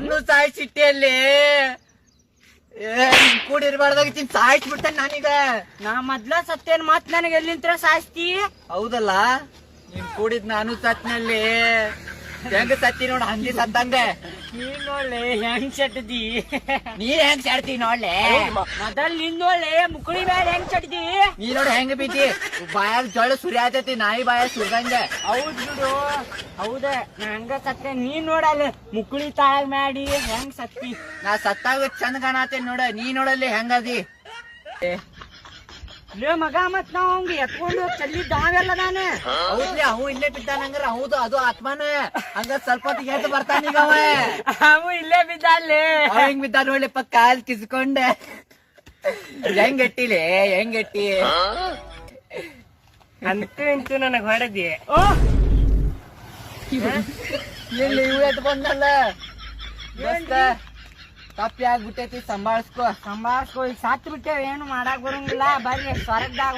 ನನ್ನೂ ಸಾಯಿಸಿಟ್ಟಿಯಲ್ಲಿ ಕೂಡಿರ್ಬಾರ್ದಾಗ ತಿನ್ ಸಾಯಿಸ್ಬಿಡ್ತೇನೆ ನಾನೀಗ. ನಾ ಮೊದ್ಲ ಸತ್ತೇನ್ ಮತ್ ನನಗೆ ಎಲ್ಲಿಂತ್ರ ಸಾಯಿಸ್ತಿ? ಹೌದಲ್ಲ, ನೀನ್ ಕೂಡಿದ್ ನಾನು ಸತ್ನಲ್ಲಿ. ಹೆಂಗ ಸತ್ತಿ ನೋಡ, ಹಂದಿ ಸತ್ತಂಗ. ನೀನ್ ನೋಡ್ಲೆ ಹೆಂಗ್ ಚಟ್ದಿ. ನೀ ಹೆಂಗ್ ಚಾಡ್ತಿ ನೋಡ್ಲೆ. ಮೊದಲ್ ನಿನ್ ನೋಡ್ಲೆ ಮುಕುಳಿ ಮೇಲೆ ಹೆಂಗ್ ಚಟ್ದಿ. ನೀ ನೋಡ ಹೆಂಗ ಬಿದ್ದಿ, ಬಾಯಾಗ ಜೊಳ್ಳ ಸುರಿಯಾತೈತಿ, ನಾಯಿ ಬಾಯಾಗ ಸುರ್ದಂಗ. ಹೌದ್ ಬಿಡು, ಹೌದ. ನಾ ಹಂಗ ಸತ್ತೆ. ನೀನ್ ನೋಡಲ್ಲ ಮುಕುಳಿ ತಾಳಗ್ ಮಾಡಿ ಹೆಂಗ್ ಸತ್ತಿ. ನಾ ಸತ್ತಾಗ ಚಂದ ಕಾಣತೇನಿ ನೋಡ, ನೀ ನೋಡಲ್ಲಿ ಹೆಂಗದಿ. ಲೇ ಮಗ, ಮತ್ ನಾವ್ ಹಂಗ ಎತ್ಕೊಂಡು ಚಲ್ಲಿದ್ದ ಅವೆಲ್ಲ ನಾನೇ. ಹೌದ್ಲಿ, ಅವು ಇಲ್ಲೇ ಬಿದ್ದಾನಂಗಾರ. ಹೌದು, ಅದು ಆತ್ಮಾನ. ಹಂಗ ಸ್ವಲ್ಪ ಹೊತ್ತಿಗೆ ಎದ್ದು ಬರ್ತಾನೀಗ ಅವ. ಅವು ಇಲ್ಲೇ ಬಿದ್ದಾಲೆ. ಹೆಂಗ್ ಬಿದ್ದ ನೋಡ್ಲಿಪ್ಪ, ಕಾಲ್ ಕಿಸ್ಕೊಂಡ. ಹೆಂಗಟ್ಟಿಲೆ, ಹೆಂಗಟ್ಟಿ. ಅಂತೂ ಇಂತೂ ನನಗ್ ಹೊಡೆದಿ. ಎಲ್ಲಿ ಇವ್ ಎದ್ದು ಬಂದಲ್ಲ. ಕಪ್ಪಿ ಆಗ್ಬಿಟ್ಟೈತಿ, ಸಂಭಾಳಿಸ್ಕೊ. ಈಗ ಸಾತ್ ಬಿಟ್ಟೇವ್, ಏನು ಮಾಡಾಕ್ ಬರಂಗಿಲ್ಲ. ಬರ್ರಿ ಸ್ವರ್ಗದಾಗ